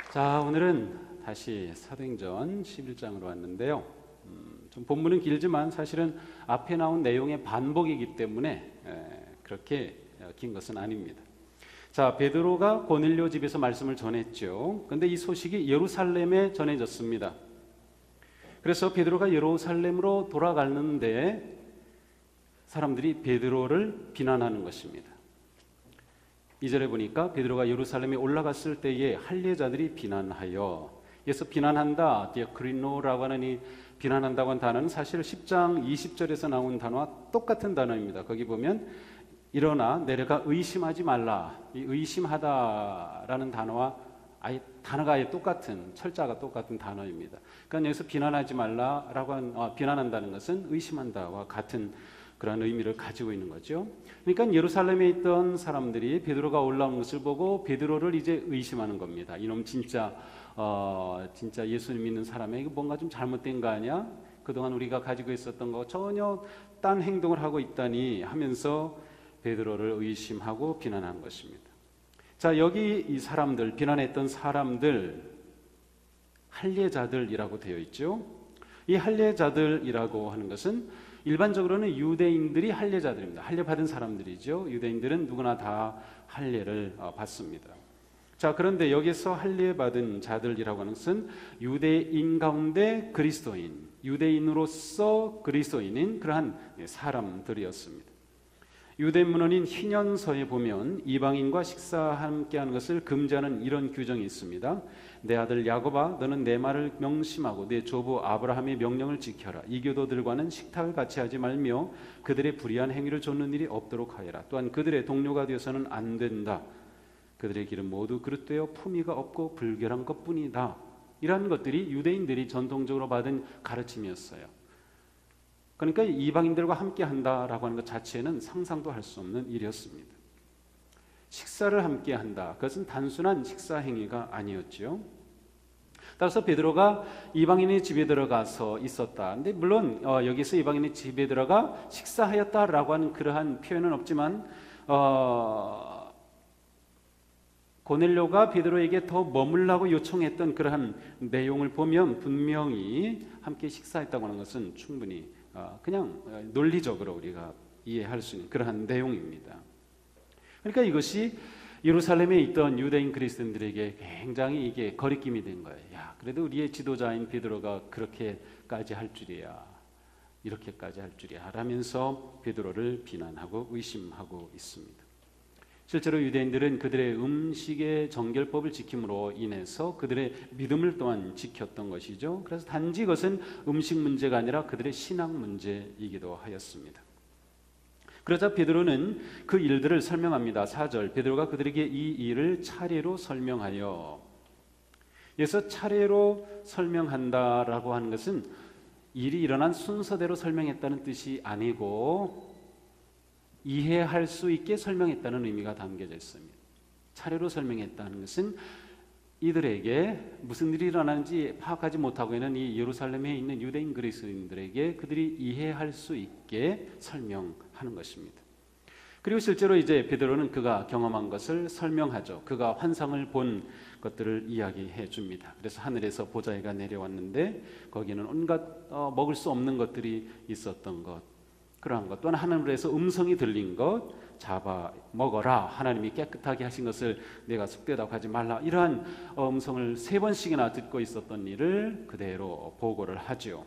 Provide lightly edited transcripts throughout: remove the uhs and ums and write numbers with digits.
자, 오늘은 다시 사도행전 11장으로 왔는데요. 좀 본문은 길지만 사실은 앞에 나온 내용의 반복이기 때문에 그렇게 긴 것은 아닙니다. 자, 베드로가 고넬료 집에서 말씀을 전했죠. 그런데 이 소식이 예루살렘에 전해졌습니다. 그래서 베드로가 예루살렘으로 돌아가는데 사람들이 베드로를 비난하는 것입니다. 2절에 보니까 베드로가 예루살렘에 올라갔을 때에 할례자들이 비난하여, 그래서 비난한다, 디아크리노라고 하는 이 비난한다고 하는 단어는 사실 10장 20절에서 나온 단어와 똑같은 단어입니다. 거기 보면 일어나 내려가 의심하지 말라, 이 의심하다라는 단어와 단어가 아예 똑같은, 철자가 똑같은 단어입니다. 그러니까 여기서 비난하지 말라라고 비난한다는 것은 의심한다와 같은 그런 의미를 가지고 있는 거죠. 그러니까 예루살렘에 있던 사람들이 베드로가 올라온 것을 보고 베드로를 이제 의심하는 겁니다. 이놈 진짜 예수님 믿는 사람에게 뭔가 좀 잘못된 거 아니야? 그동안 우리가 가지고 있었던 거 전혀 딴 행동을 하고 있다니 하면서 베드로를 의심하고 비난한 것입니다. 자, 여기 이 사람들, 비난했던 사람들, 할례자들이라고 되어 있죠. 이 할례자들이라고 하는 것은 일반적으로는 유대인들이 할례자들입니다. 할례 받은 사람들이죠. 유대인들은 누구나 다 할례를 받습니다. 자, 그런데 여기서 할례 받은 자들이라고 하는 것은 유대인 가운데 그리스도인, 유대인으로서 그리스도인인 그러한 사람들이었습니다. 유대 문헌인 희년서에 보면 이방인과 식사 함께하는 것을 금지하는 이런 규정이 있습니다. 내 아들 야곱아, 너는 내 말을 명심하고 내 조부 아브라함의 명령을 지켜라. 이교도들과는 식탁을 같이 하지 말며 그들의 불의한 행위를 좇는 일이 없도록 하여라. 또한 그들의 동료가 되어서는 안 된다. 그들의 길은 모두 그릇되어 품위가 없고 불결한 것뿐이다. 이러한 것들이 유대인들이 전통적으로 받은 가르침이었어요. 그러니까 이방인들과 함께 한다라고 하는 것 자체는 상상도 할 수 없는 일이었습니다. 식사를 함께 한다. 그것은 단순한 식사 행위가 아니었죠. 따라서 베드로가 이방인의 집에 들어가서 있었다. 근데 물론 여기서 이방인의 집에 들어가 식사하였다라고 하는 그러한 표현은 없지만 고넬료가 베드로에게 더 머물라고 요청했던 그러한 내용을 보면 분명히 함께 식사했다고 하는 것은 충분히 그냥 논리적으로 우리가 이해할 수 있는 그러한 내용입니다. 그러니까 이것이 예루살렘에 있던 유대인 그리스도인들에게 굉장히 이게 거리낌이 된 거예요. 야, 그래도 우리의 지도자인 베드로가 그렇게까지 할 줄이야, 이렇게까지 할 줄이야 라면서 베드로를 비난하고 의심하고 있습니다. 실제로 유대인들은 그들의 음식의 정결법을 지킴으로 인해서 그들의 믿음을 또한 지켰던 것이죠. 그래서 단지 이것은 음식 문제가 아니라 그들의 신앙 문제이기도 하였습니다. 그러자 베드로는 그 일들을 설명합니다. 4절, 베드로가 그들에게 이 일을 차례로 설명하여, 그래서 차례로 설명한다라고 하는 것은 일이 일어난 순서대로 설명했다는 뜻이 아니고 이해할 수 있게 설명했다는 의미가 담겨져 있습니다. 차례로 설명했다는 것은 이들에게 무슨 일이 일어나는지 파악하지 못하고 있는 이 예루살렘에 있는 유대인 그리스도인들에게 그들이 이해할 수 있게 설명하는 것입니다. 그리고 실제로 이제 베드로는 그가 경험한 것을 설명하죠. 그가 환상을 본 것들을 이야기해 줍니다. 그래서 하늘에서 보자기가 내려왔는데 거기는 온갖 먹을 수 없는 것들이 있었던 것, 그러한 것, 또한 하늘에서 음성이 들린 것, 잡아 먹어라, 하나님이 깨끗하게 하신 것을 내가 습되다고 하지 말라, 이러한 음성을 3번씩이나 듣고 있었던 일을 그대로 보고를 하죠.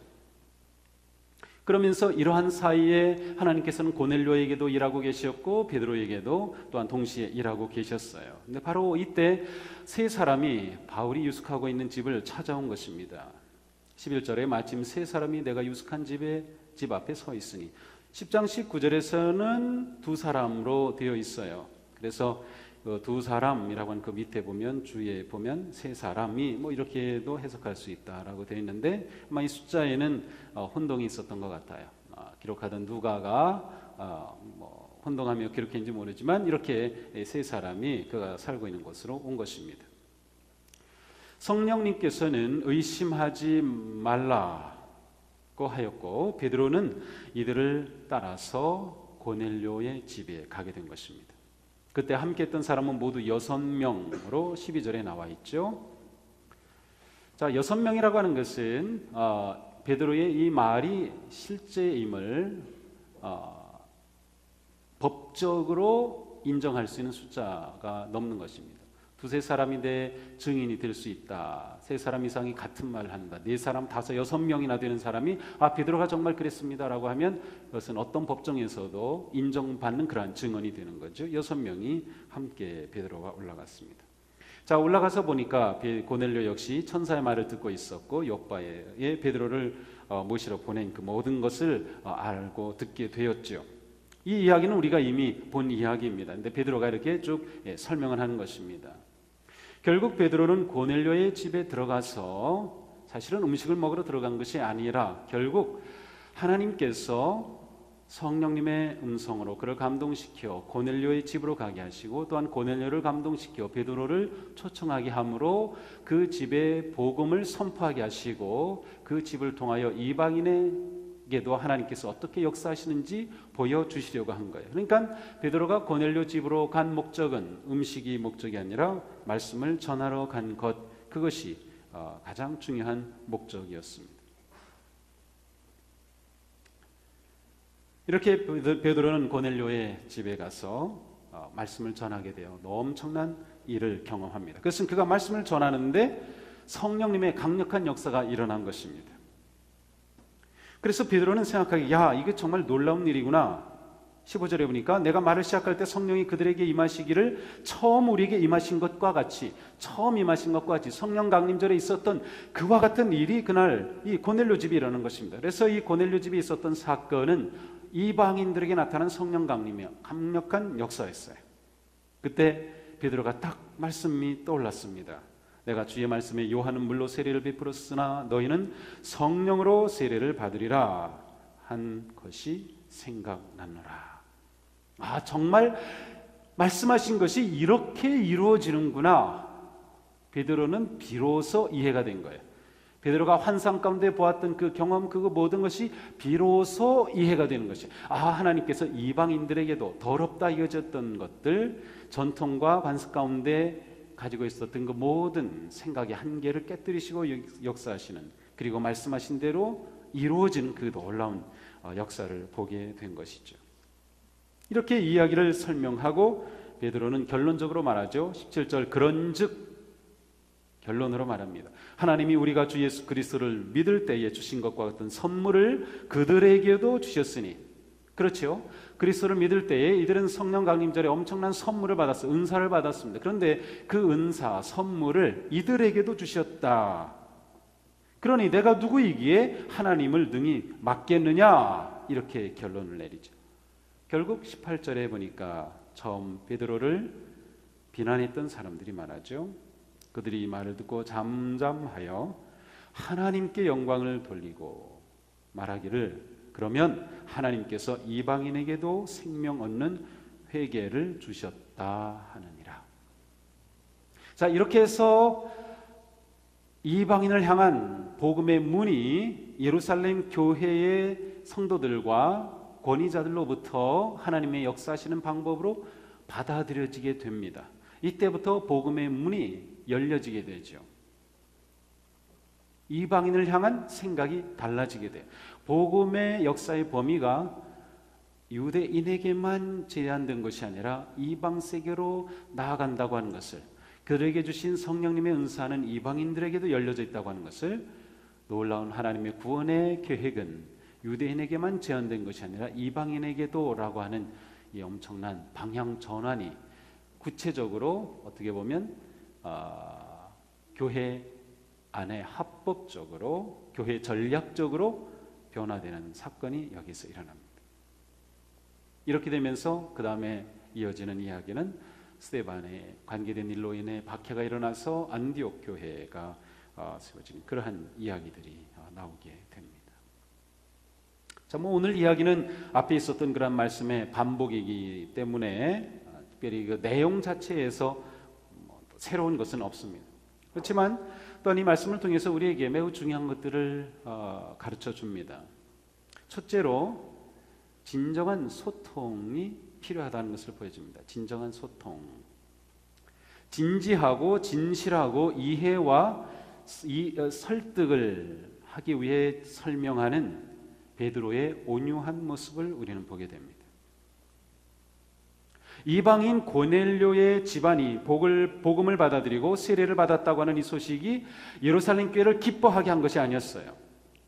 그러면서 이러한 사이에 하나님께서는 고넬료에게도 일하고 계셨고 베드로에게도 또한 동시에 일하고 계셨어요. 근데 바로 이때 세 사람이 바울이 유숙하고 있는 집을 찾아온 것입니다. 11절에 마침 세 사람이 내가 유숙한 집 앞에 서 있으니, 10장 19절에서는 두 사람으로 되어 있어요. 그래서 두 사람이라고 하는 그 밑에 보면, 주위에 보면 세 사람이 이렇게도 해석할 수 있다라고 되어 있는데 아마 이 숫자에는 혼동이 있었던 것 같아요. 기록하던 누가가 혼동하며 기록했는지 모르지만 이렇게 세 사람이 그가 살고 있는 곳으로 온 것입니다. 성령님께서는 의심하지 말라 하였고 베드로는 이들을 따라서 고넬료의 집에 가게 된 것입니다. 그때 함께 했던 사람은 모두 6명으로 12절에 나와 있죠. 자, 6명이라고 하는 것은 베드로의 이 말이 실제임을 법적으로 인정할 수 있는 숫자가 넘는 것입니다. 두세 사람인데 증인이 될 수 있다. 세 사람 이상이 같은 말을 한다. 네 사람, 다섯, 6명이나 되는 사람이 베드로가 정말 그랬습니다라고 하면 그것은 어떤 법정에서도 인정받는 그러한 증언이 되는 거죠. 6명이 함께 베드로가 올라갔습니다. 자, 올라가서 보니까 고넬료 역시 천사의 말을 듣고 있었고 요빠에 베드로를 모시러 보낸 그 모든 것을 알고 듣게 되었죠. 이 이야기는 우리가 이미 본 이야기입니다. 근데 베드로가 이렇게 쭉 설명을 하는 것입니다. 결국 베드로는 고넬료의 집에 들어가서 사실은 음식을 먹으러 들어간 것이 아니라 결국 하나님께서 성령님의 음성으로 그를 감동시켜 고넬료의 집으로 가게 하시고 또한 고넬료를 감동시켜 베드로를 초청하게 함으로 그 집에 복음을 선포하게 하시고 그 집을 통하여 이방인에게도 하나님께서 어떻게 역사하시는지 보여주시려고 한 거예요. 그러니까 베드로가 고넬료 집으로 간 목적은 음식이 목적이 아니라 말씀을 전하러 간 것, 그것이 가장 중요한 목적이었습니다. 이렇게 베드로는 고넬료의 집에 가서 말씀을 전하게 되어 엄청난 일을 경험합니다. 그것은 그가 말씀을 전하는데 성령님의 강력한 역사가 일어난 것입니다. 그래서 베드로는 생각하기에 이게 정말 놀라운 일이구나. 15절에 보니까 내가 말을 시작할 때 성령이 그들에게 임하시기를 처음 우리에게 임하신 것과 같이 성령 강림절에 있었던 그와 같은 일이 그날 이 고넬료 집에 일어난 것입니다. 그래서 이 고넬료 집에 있었던 사건은 이방인들에게 나타난 성령 강림의 강력한 역사였어요. 그때 베드로가 딱 말씀이 떠올랐습니다. 내가 주의 말씀에 요한은 물로 세례를 베풀었으나 너희는 성령으로 세례를 받으리라 한 것이 생각나노라. 정말 말씀하신 것이 이렇게 이루어지는구나. 베드로는 비로소 이해가 된 거예요. 베드로가 환상 가운데 보았던 그 경험, 그 모든 것이 비로소 이해가 되는 것이 하나님께서 이방인들에게도 더럽다 여겼던 것들, 전통과 관습 가운데 가지고 있었던 그 모든 생각의 한계를 깨뜨리시고 역사하시는, 그리고 말씀하신 대로 이루어지는 그 놀라운 역사를 보게 된 것이죠. 이렇게 이야기를 설명하고 베드로는 결론적으로 말하죠. 17절 그런즉 결론으로 말합니다. 하나님이 우리가 주 예수 그리스도를 믿을 때에 주신 것과 같은 선물을 그들에게도 주셨으니, 그렇죠? 그리스도를 믿을 때에 이들은 성령 강림절에 엄청난 선물을 받았어요. 은사를 받았습니다. 그런데 그 은사, 선물을 이들에게도 주셨다. 그러니 내가 누구이기에 하나님을 능히 막겠느냐, 이렇게 결론을 내리죠. 결국 18절에 보니까 처음 베드로를 비난했던 사람들이 말하죠. 그들이 이 말을 듣고 잠잠하여 하나님께 영광을 돌리고 말하기를 그러면 하나님께서 이방인에게도 생명 얻는 회개를 주셨다 하느니라. 자, 이렇게 해서 이방인을 향한 복음의 문이 예루살렘 교회의 성도들과 권위자들로부터 하나님의 역사하시는 방법으로 받아들여지게 됩니다. 이때부터 복음의 문이 열려지게 되죠. 이방인을 향한 생각이 달라지게 돼요. 복음의 역사의 범위가 유대인에게만 제한된 것이 아니라 이방 세계로 나아간다고 하는 것을, 그들에게 주신 성령님의 은사는 이방인들에게도 열려져 있다고 하는 것을, 놀라운 하나님의 구원의 계획은 유대인에게만 제한된 것이 아니라 이방인에게도 라고 하는 이 엄청난 방향 전환이 구체적으로 어떻게 보면 교회 안에 합법적으로, 교회 전략적으로 변화되는 사건이 여기서 일어납니다. 이렇게 되면서 그 다음에 이어지는 이야기는 스데반에 관계된 일로 인해 박해가 일어나서 안디옥 교회가 세워지는 그러한 이야기들이 나오게 됩니다. 자, 오늘 이야기는 앞에 있었던 그런 말씀의 반복이기 때문에 특별히 그 내용 자체에서 새로운 것은 없습니다. 그렇지만 또한 이 말씀을 통해서 우리에게 매우 중요한 것들을 가르쳐 줍니다. 첫째로 진정한 소통이 필요하다는 것을 보여줍니다. 진정한 소통. 진지하고 진실하고 이해와 설득을 하기 위해 설명하는 베드로의 온유한 모습을 우리는 보게 됩니다. 이방인 고넬료의 집안이 복음을 받아들이고 세례를 받았다고 하는 이 소식이 예루살렘 교회를 기뻐하게 한 것이 아니었어요.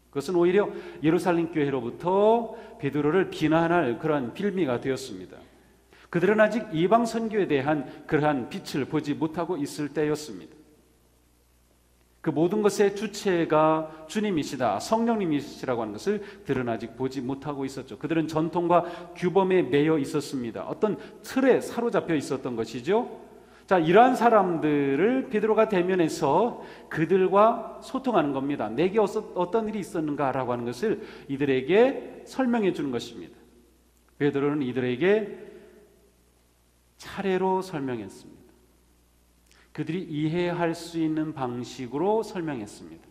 그것은 오히려 예루살렘 교회로부터 베드로를 비난할 그러한 빌미가 되었습니다. 그들은 아직 이방 선교에 대한 그러한 빛을 보지 못하고 있을 때였습니다. 그 모든 것의 주체가 주님이시다, 성령님이시라고 하는 것을 그들은 아직 보지 못하고 있었죠. 그들은 전통과 규범에 매여 있었습니다. 어떤 틀에 사로잡혀 있었던 것이죠. 자, 이러한 사람들을 베드로가 대면해서 그들과 소통하는 겁니다. 내게 어떤 일이 있었는가라고 하는 것을 이들에게 설명해 주는 것입니다. 베드로는 이들에게 차례로 설명했습니다. 그들이 이해할 수 있는 방식으로 설명했습니다.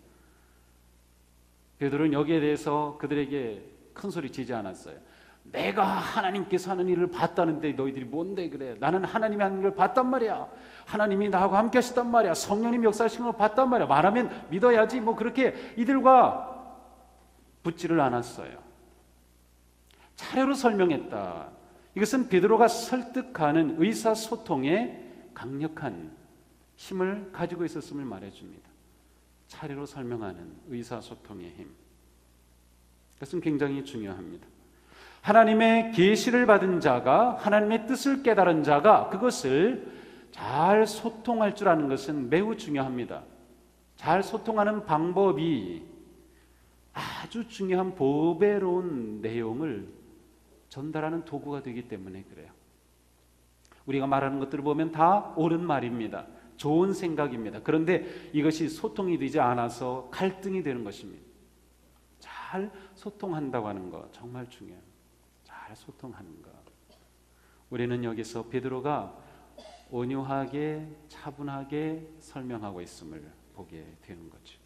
베드로는 여기에 대해서 그들에게 큰 소리 치지 않았어요. 내가 하나님께서 하는 일을 봤다는데 너희들이 뭔데 그래? 나는 하나님이 하는 일을 봤단 말이야. 하나님이 나하고 함께 하셨단 말이야. 성령님 역사하시는 걸 봤단 말이야. 말하면 믿어야지. 뭐 그렇게 이들과 붙지를 않았어요. 차례로 설명했다. 이것은 베드로가 설득하는 의사소통에 강력한 힘을 가지고 있었음을 말해줍니다. 차례로 설명하는 의사소통의 힘. 그것은 굉장히 중요합니다. 하나님의 계시를 받은 자가, 하나님의 뜻을 깨달은 자가 그것을 잘 소통할 줄 아는 것은 매우 중요합니다. 잘 소통하는 방법이 아주 중요한 보배로운 내용을 전달하는 도구가 되기 때문에 그래요. 우리가 말하는 것들을 보면 다 옳은 말입니다. 좋은 생각입니다. 그런데 이것이 소통이 되지 않아서 갈등이 되는 것입니다. 잘 소통한다고 하는 것 정말 중요해요. 잘 소통하는 것. 우리는 여기서 베드로가 온유하게 차분하게 설명하고 있음을 보게 되는 거죠.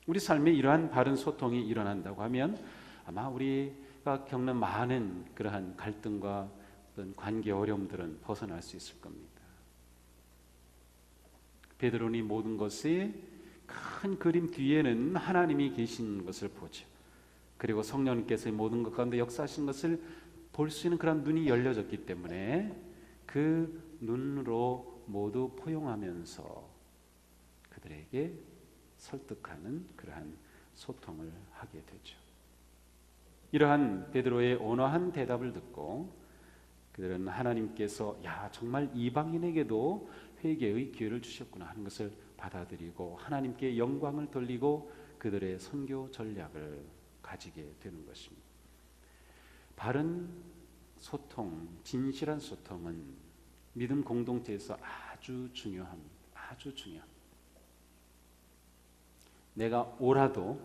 우리 삶에 이러한 바른 소통이 일어난다고 하면 아마 우리가 겪는 많은 그러한 갈등과 어떤 관계 어려움들은 벗어날 수 있을 겁니다. 베드로는 모든 것이 큰 그림 뒤에는 하나님이 계신 것을 보죠. 그리고 성령님께서 모든 것 가운데 역사하신 것을 볼 수 있는 그런 눈이 열려졌기 때문에 그 눈으로 모두 포용하면서 그들에게 설득하는 그러한 소통을 하게 되죠. 이러한 베드로의 온화한 대답을 듣고 그들은 하나님께서 정말 이방인에게도 회개의 기회를 주셨구나 하는 것을 받아들이고 하나님께 영광을 돌리고 그들의 선교 전략을 가지게 되는 것입니다. 바른 소통, 진실한 소통은 믿음 공동체에서 아주 중요합니다. 아주 중요합니다. 내가 옳아도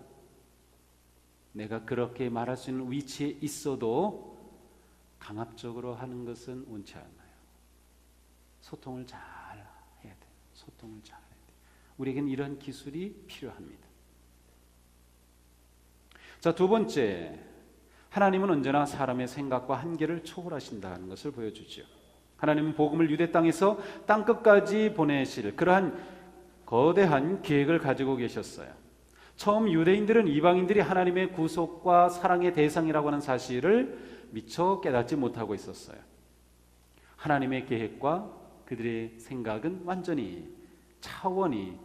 내가 그렇게 말할 수 있는 위치에 있어도 강압적으로 하는 것은 옳지 않아요. 소통을 잘 해야 돼요. 소통을 잘 해야 돼요. 우리에겐 이런 기술이 필요합니다. 자, 두 번째, 하나님은 언제나 사람의 생각과 한계를 초월하신다는 것을 보여주죠. 하나님은 복음을 유대 땅에서 땅 끝까지 보내실 그러한 거대한 계획을 가지고 계셨어요. 처음 유대인들은 이방인들이 하나님의 구속과 사랑의 대상이라고 하는 사실을 미처 깨닫지 못하고 있었어요. 하나님의 계획과 그들의 생각은 완전히 차원이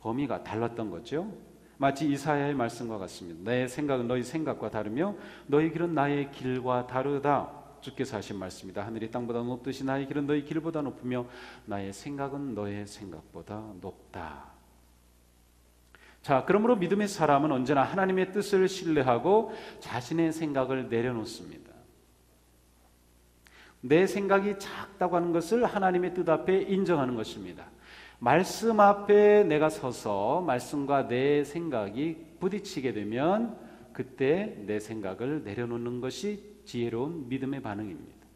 범위가 달랐던 거죠. 마치 이사야의 말씀과 같습니다. 내 생각은 너희 생각과 다르며 너희 길은 나의 길과 다르다. 주께서 하신 말씀이다. 하늘이 땅보다 높듯이 나의 길은 너희 길보다 높으며 나의 생각은 너의 생각보다 높다. 자, 그러므로 믿음의 사람은 언제나 하나님의 뜻을 신뢰하고 자신의 생각을 내려놓습니다. 내 생각이 작다고 하는 것을 하나님의 뜻 앞에 인정하는 것입니다. 말씀 앞에 내가 서서 말씀과 내 생각이 부딪히게 되면 그때 내 생각을 내려놓는 것이 지혜로운 믿음의 반응입니다.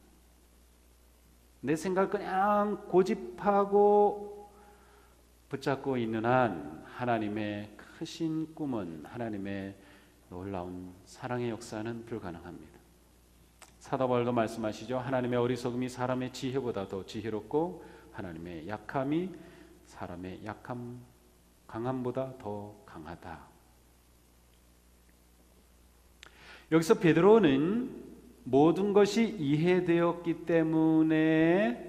내 생각을 그냥 고집하고 붙잡고 있는 한 하나님의 크신 꿈은, 하나님의 놀라운 사랑의 역사는 불가능합니다. 사도 바울도 말씀하시죠. 하나님의 어리석음이 사람의 지혜보다 더 지혜롭고 하나님의 약함이 사람의 강함보다 더 강하다. 여기서 베드로는 모든 것이 이해되었기 때문에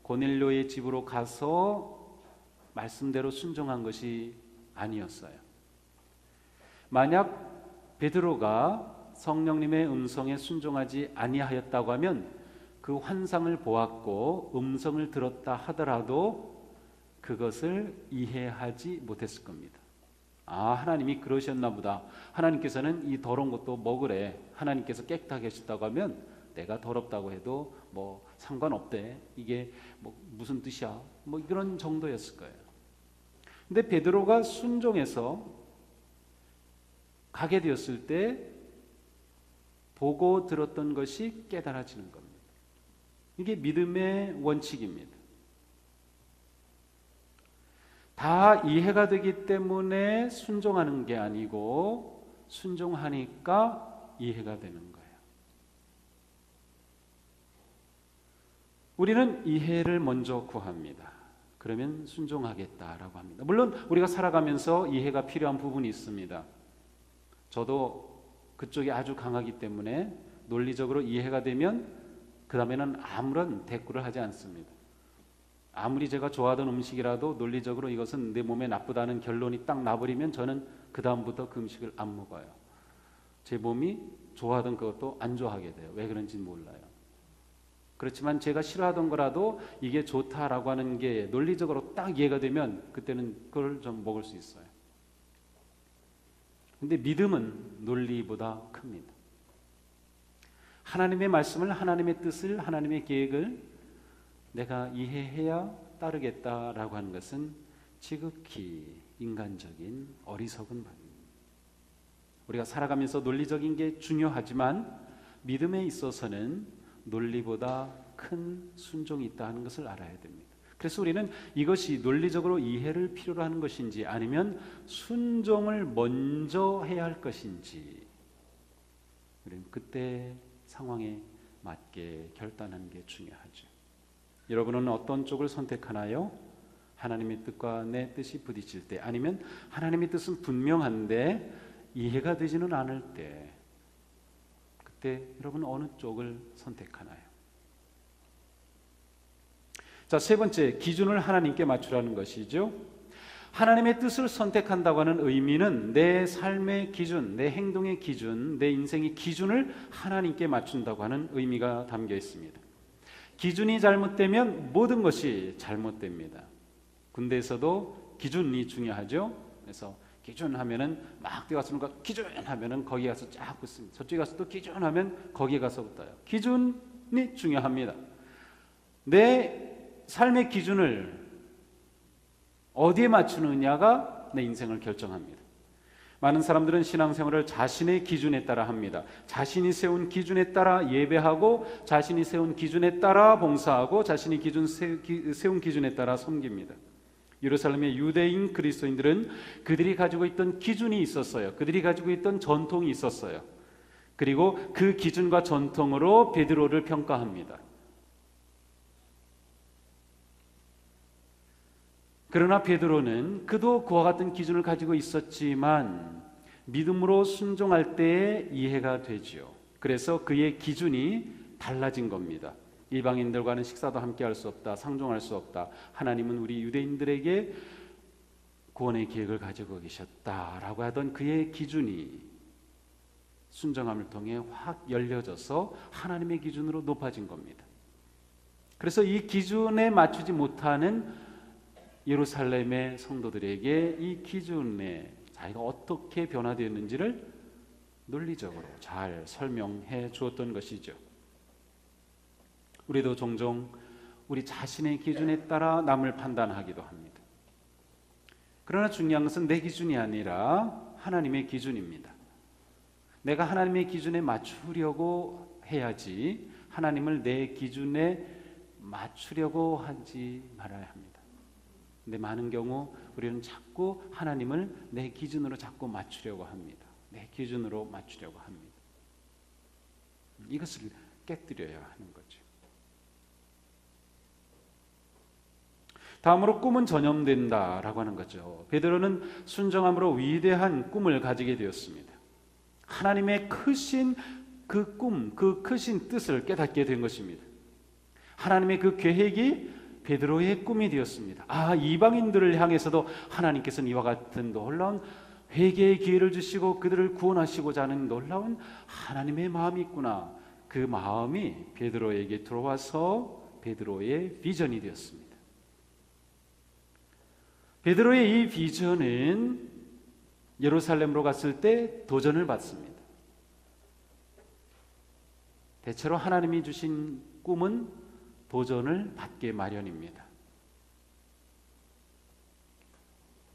고넬료의 집으로 가서 말씀대로 순종한 것이 아니었어요. 만약 베드로가 성령님의 음성에 순종하지 아니하였다고 하면 그 환상을 보았고 음성을 들었다 하더라도 그것을 이해하지 못했을 겁니다. 아, 하나님이 그러셨나 보다. 하나님께서는 이 더러운 것도 먹으래. 하나님께서 깨끗하게 하셨다고 하면 내가 더럽다고 해도 뭐 상관없대. 이게 뭐 무슨 뜻이야? 뭐 이런 정도였을 거예요. 근데 베드로가 순종해서 가게 되었을 때 보고 들었던 것이 깨달아지는 겁니다. 이게 믿음의 원칙입니다. 다 이해가 되기 때문에 순종하는 게 아니고 순종하니까 이해가 되는 거예요. 우리는 이해를 먼저 구합니다. 그러면 순종하겠다라고 합니다. 물론 우리가 살아가면서 이해가 필요한 부분이 있습니다. 저도 그쪽이 아주 강하기 때문에 논리적으로 이해가 되면 그 다음에는 아무런 대꾸를 하지 않습니다. 아무리 제가 좋아하던 음식이라도 논리적으로 이것은 내 몸에 나쁘다는 결론이 딱 나버리면 저는 그 다음부터 그 음식을 안 먹어요. 제 몸이 좋아하던 그것도 안 좋아하게 돼요. 왜 그런지 몰라요. 그렇지만 제가 싫어하던 거라도 이게 좋다라고 하는 게 논리적으로 딱 이해가 되면 그때는 그걸 좀 먹을 수 있어요. 근데 믿음은 논리보다 큽니다. 하나님의 말씀을, 하나님의 뜻을, 하나님의 계획을 내가 이해해야 따르겠다라고 하는 것은 지극히 인간적인 어리석은 말입니다. 우리가 살아가면서 논리적인 게 중요하지만 믿음에 있어서는 논리보다 큰 순종이 있다는 것을 알아야 됩니다. 그래서 우리는 이것이 논리적으로 이해를 필요로 하는 것인지 아니면 순종을 먼저 해야 할 것인지 우리는 그때 상황에 맞게 결단하는 게 중요하죠. 여러분은 어떤 쪽을 선택하나요? 하나님의 뜻과 내 뜻이 부딪힐 때, 아니면 하나님의 뜻은 분명한데 이해가 되지는 않을 때, 그때 여러분은 어느 쪽을 선택하나요? 자, 세 번째, 기준을 하나님께 맞추라는 것이죠. 하나님의 뜻을 선택한다고 하는 의미는 내 삶의 기준, 내 행동의 기준, 내 인생의 기준을 하나님께 맞춘다고 하는 의미가 담겨 있습니다. 기준이 잘못되면 모든 것이 잘못됩니다. 군대에서도 기준이 중요하죠. 그래서 기준 하면은 막 뛰어가서 기준 하면은 거기 가서 쫙 붙습니다. 저쪽에 가서 또 기준 하면 거기에 가서 붙어요. 기준이 중요합니다. 내 삶의 기준을 어디에 맞추느냐가 내 인생을 결정합니다. 많은 사람들은 신앙생활을 자신의 기준에 따라 합니다. 자신이 세운 기준에 따라 예배하고 자신이 세운 기준에 따라 봉사하고 자신이 세운 기준에 따라 섬깁니다. 예루살렘의 유대인 그리스도인들은 그들이 가지고 있던 기준이 있었어요. 그들이 가지고 있던 전통이 있었어요. 그리고 그 기준과 전통으로 베드로를 평가합니다. 그러나 베드로는 그도 그와 같은 기준을 가지고 있었지만 믿음으로 순종할 때에 이해가 되지요. 그래서 그의 기준이 달라진 겁니다. 이방인들과는 식사도 함께 할 수 없다. 상종할 수 없다. 하나님은 우리 유대인들에게 구원의 계획을 가지고 계셨다라고 하던 그의 기준이 순종함을 통해 확 열려져서 하나님의 기준으로 높아진 겁니다. 그래서 이 기준에 맞추지 못하는 예루살렘의 성도들에게 이 기준에 자기가 어떻게 변화되었는지를 논리적으로 잘 설명해 주었던 것이죠. 우리도 종종 우리 자신의 기준에 따라 남을 판단하기도 합니다. 그러나 중요한 것은 내 기준이 아니라 하나님의 기준입니다. 내가 하나님의 기준에 맞추려고 해야지 하나님을 내 기준에 맞추려고 하지 말아야 합니다. 근데 많은 경우 우리는 자꾸 하나님을 내 기준으로 자꾸 맞추려고 합니다. 내 기준으로 맞추려고 합니다. 이것을 깨뜨려야 하는 거죠. 다음으로 꿈은 전염된다라고 하는 거죠. 베드로는 순종함으로 위대한 꿈을 가지게 되었습니다. 하나님의 크신 그 꿈, 그 크신 뜻을 깨닫게 된 것입니다. 하나님의 그 계획이 베드로의 꿈이 되었습니다. 이방인들을 향해서도 하나님께서는 이와 같은 놀라운 회개의 기회를 주시고 그들을 구원하시고자 하는 놀라운 하나님의 마음이 있구나. 그 마음이 베드로에게 들어와서 베드로의 비전이 되었습니다. 베드로의 이 비전은 예루살렘으로 갔을 때 도전을 받습니다. 대체로 하나님이 주신 꿈은 도전을 받게 마련입니다.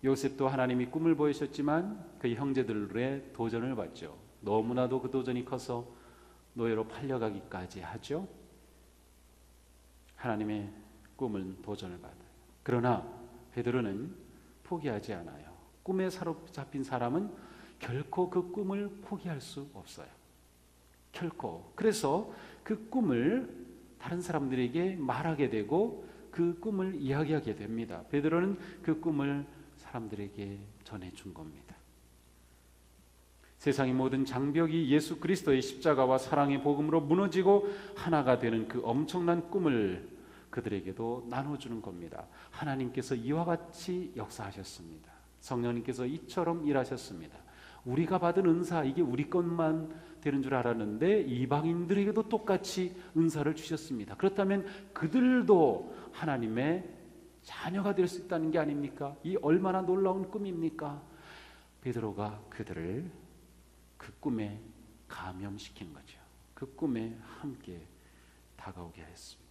요셉도 하나님이 꿈을 보이셨지만 그 형제들의 도전을 받죠. 너무나도 그 도전이 커서 노예로 팔려가기까지 하죠. 하나님의 꿈은 도전을 받아요. 그러나 베드로는 포기하지 않아요. 꿈에 사로잡힌 사람은 결코 그 꿈을 포기할 수 없어요. 결코. 그래서 그 꿈을 다른 사람들에게 말하게 되고 그 꿈을 이야기하게 됩니다. 베드로는 그 꿈을 사람들에게 전해준 겁니다. 세상의 모든 장벽이 예수 그리스도의 십자가와 사랑의 복음으로 무너지고 하나가 되는 그 엄청난 꿈을 그들에게도 나눠주는 겁니다. 하나님께서 이와 같이 역사하셨습니다. 성령님께서 이처럼 일하셨습니다. 우리가 받은 은사, 이게 우리 것만 되는 줄 알았는데 이방인들에게도 똑같이 은사를 주셨습니다. 그렇다면 그들도 하나님의 자녀가 될 수 있다는 게 아닙니까? 이 얼마나 놀라운 꿈입니까? 베드로가 그들을 그 꿈에 감염시킨 거죠. 그 꿈에 함께 다가오게 했습니다.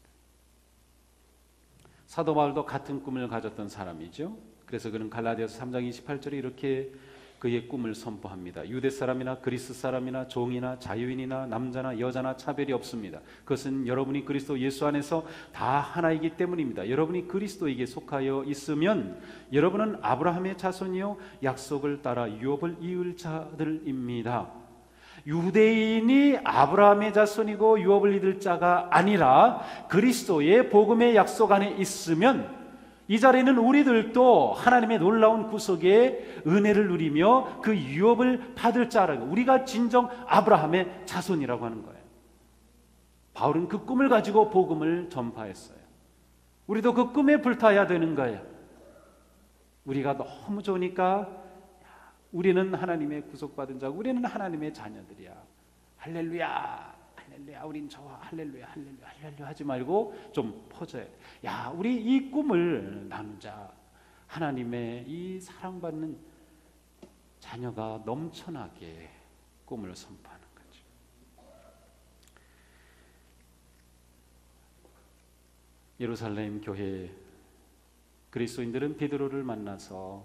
사도 바울도 같은 꿈을 가졌던 사람이죠. 그래서 그는 갈라디아서 3장 28절에 이렇게 그의 꿈을 선포합니다. 유대 사람이나 그리스 사람이나 종이나 자유인이나 남자나 여자나 차별이 없습니다. 그것은 여러분이 그리스도 예수 안에서 다 하나이기 때문입니다. 여러분이 그리스도에게 속하여 있으면 여러분은 아브라함의 자손이요 약속을 따라 유업을 이을 자들입니다. 유대인이 아브라함의 자손이고 유업을 이을 자가 아니라 그리스도의 복음의 약속 안에 있으면 이 자리는 우리들도 하나님의 놀라운 구속의 은혜를 누리며 그 유업을 받을 자라고, 우리가 진정 아브라함의 자손이라고 하는 거예요. 바울은 그 꿈을 가지고 복음을 전파했어요. 우리도 그 꿈에 불타야 되는 거예요. 우리가 너무 좋으니까 우리는 하나님의 구속받은 자고 우리는 하나님의 자녀들이야. 할렐루야. 할렐루야, 우린 좋아. 할렐루야, 할렐루야, 할렐루야 하지 말고 좀 퍼져야 돼. 야, 우리 이 꿈을 나누자. 하나님의 이 사랑받는 자녀가 넘쳐나게 꿈을 선포하는 거죠. 예루살렘 교회 그리스도인들은 베드로를 만나서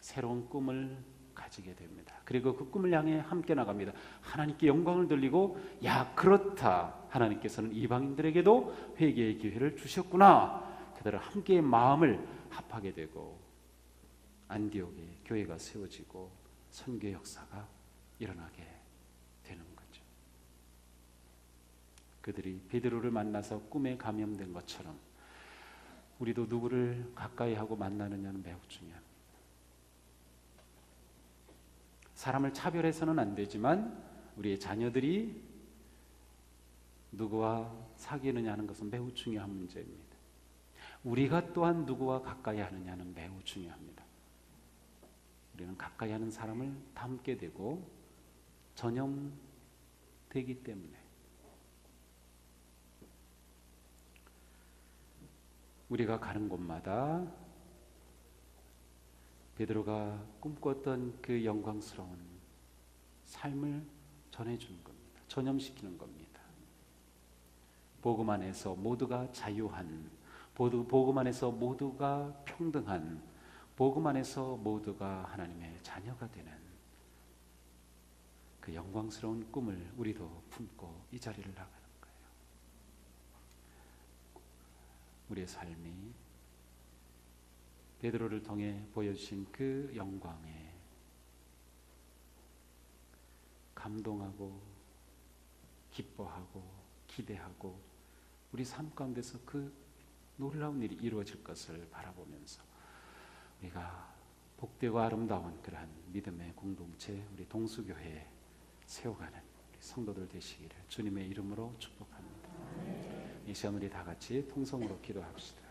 새로운 꿈을 가지게 됩니다. 그리고 그 꿈을 향해 함께 나갑니다. 하나님께 영광을 돌리고, 야, 그렇다. 하나님께서는 이방인들에게도 회개의 기회를 주셨구나. 그들은 함께 마음을 합하게 되고 안디옥에 교회가 세워지고 선교 역사가 일어나게 되는 거죠. 그들이 베드로를 만나서 꿈에 감염된 것처럼 우리도 누구를 가까이 하고 만나느냐는 매우 중요합니다. 사람을 차별해서는 안 되지만 우리의 자녀들이 누구와 사귀느냐 하는 것은 매우 중요한 문제입니다. 우리가 또한 누구와 가까이 하느냐는 매우 중요합니다. 우리는 가까이 하는 사람을 닮게 되고 전염되기 때문에 우리가 가는 곳마다 베드로가 꿈꿨던 그 영광스러운 삶을 전해주는 겁니다. 전염시키는 겁니다. 복음 안에서 모두가 자유한, 복음 안에서 모두가 평등한, 복음 안에서 모두가 하나님의 자녀가 되는 그 영광스러운 꿈을 우리도 품고 이 자리를 나가는 거예요. 우리의 삶이 베드로를 통해 보여주신 그 영광에 감동하고 기뻐하고 기대하고 우리 삶 가운데서 그 놀라운 일이 이루어질 것을 바라보면서 우리가 복되고 아름다운 그러한 믿음의 공동체, 우리 동수교회에 세워가는 우리 성도들 되시기를 주님의 이름으로 축복합니다. 이 시간 우리 다 같이 통성으로 기도합시다.